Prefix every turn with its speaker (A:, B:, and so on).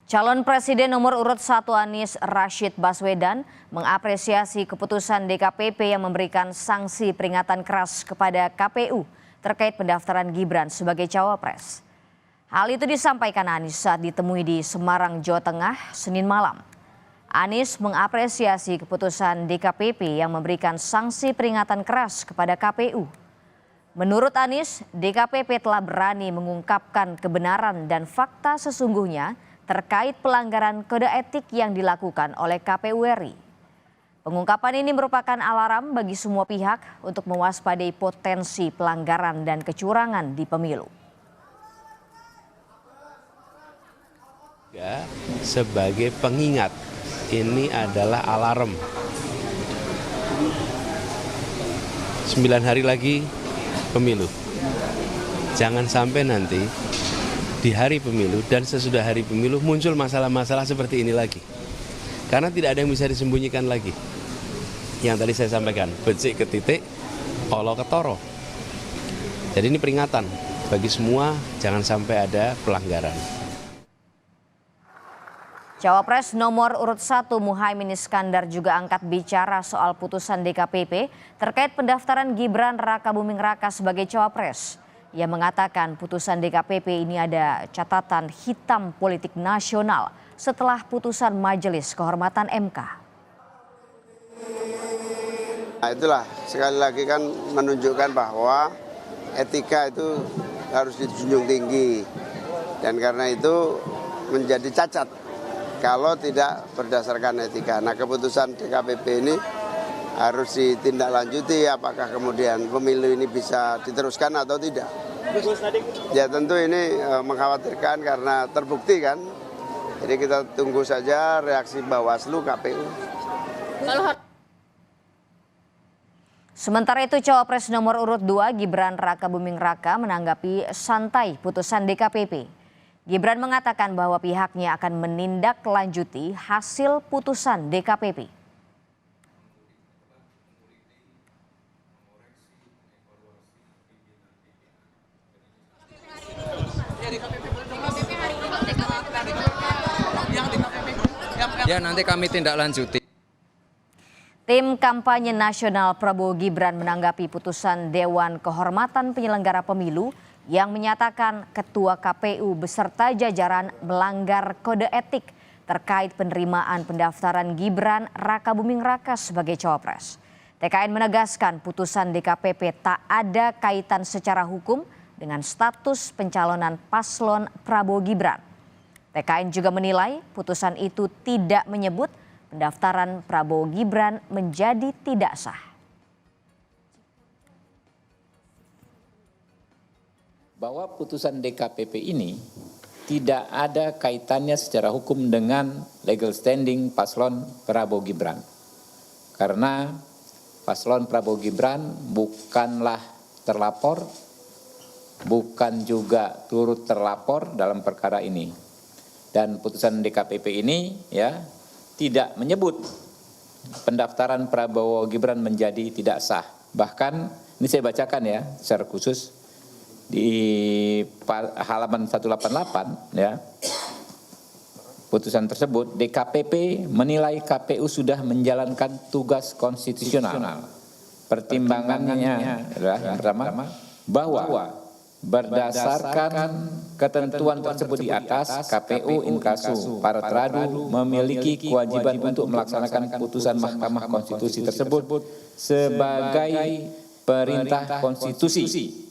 A: Calon Presiden nomor urut 1 Anies Rashid Baswedan mengapresiasi keputusan DKPP yang memberikan sanksi peringatan keras kepada KPU terkait pendaftaran Gibran sebagai cawapres. Hal itu disampaikan Anies saat ditemui di Semarang, Jawa Tengah, Senin malam. Anies mengapresiasi keputusan DKPP yang memberikan sanksi peringatan keras kepada KPU. Menurut Anies, DKPP telah berani mengungkapkan kebenaran dan fakta sesungguhnya terkait pelanggaran kode etik yang dilakukan oleh KPU RI. Pengungkapan ini merupakan alarm bagi semua pihak untuk mewaspadai potensi pelanggaran dan kecurangan di pemilu.
B: Sebagai pengingat, ini adalah alarm. 9 hari lagi pemilu. Jangan sampai nanti di hari pemilu dan sesudah hari pemilu muncul masalah-masalah seperti ini lagi. Karena tidak ada yang bisa disembunyikan lagi. Yang tadi saya sampaikan, becik ke titik, olo ke toro. Jadi ini peringatan bagi semua, jangan sampai ada pelanggaran.
A: Cawapres nomor urut 1 Muhaimin Iskandar juga angkat bicara soal putusan DKPP terkait pendaftaran Gibran Rakabuming Raka sebagai cawapres. Ia mengatakan putusan DKPP ini ada catatan hitam politik nasional setelah putusan Majelis Kehormatan MK.
C: Nah, itulah sekali lagi kan menunjukkan bahwa etika itu harus dijunjung tinggi dan karena itu menjadi cacat kalau tidak berdasarkan etika. Nah, keputusan DKPP ini harus ditindaklanjuti, apakah kemudian pemilu ini bisa diteruskan atau tidak. Ya tentu ini mengkhawatirkan karena terbukti kan. Jadi kita tunggu saja reaksi Bawaslu KPU.
A: Sementara itu Cawapres nomor urut 2 Gibran Rakabuming Raka menanggapi santai putusan DKPP. Gibran mengatakan bahwa pihaknya akan menindaklanjuti hasil putusan DKPP.
D: Ya, nanti kami tindak lanjuti.
A: Tim kampanye nasional Prabowo Gibran menanggapi putusan Dewan Kehormatan Penyelenggara Pemilu yang menyatakan Ketua KPU beserta jajaran melanggar kode etik terkait penerimaan pendaftaran Gibran Rakabuming Raka sebagai cawapres. TKN menegaskan putusan DKPP tak ada kaitan secara hukum dengan status pencalonan paslon Prabowo Gibran. TKN juga menilai putusan itu tidak menyebut pendaftaran Prabowo Gibran menjadi tidak sah.
E: Bahwa putusan DKPP ini tidak ada kaitannya secara hukum dengan legal standing paslon Prabowo Gibran. Karena paslon Prabowo Gibran bukanlah terlapor, bukan juga turut terlapor dalam perkara ini. Dan putusan DKPP ini ya tidak menyebut pendaftaran Prabowo Gibran menjadi tidak sah. Bahkan ini saya bacakan ya secara khusus. Di halaman 188 ya, putusan tersebut DKPP menilai KPU sudah menjalankan tugas konstitusional. Pertimbangannya adalah pertama bahwa berdasarkan ketentuan tersebut di atas, KPU inkasu para teradu memiliki kewajiban untuk melaksanakan putusan Mahkamah Konstitusi tersebut sebagai perintah konstitusi.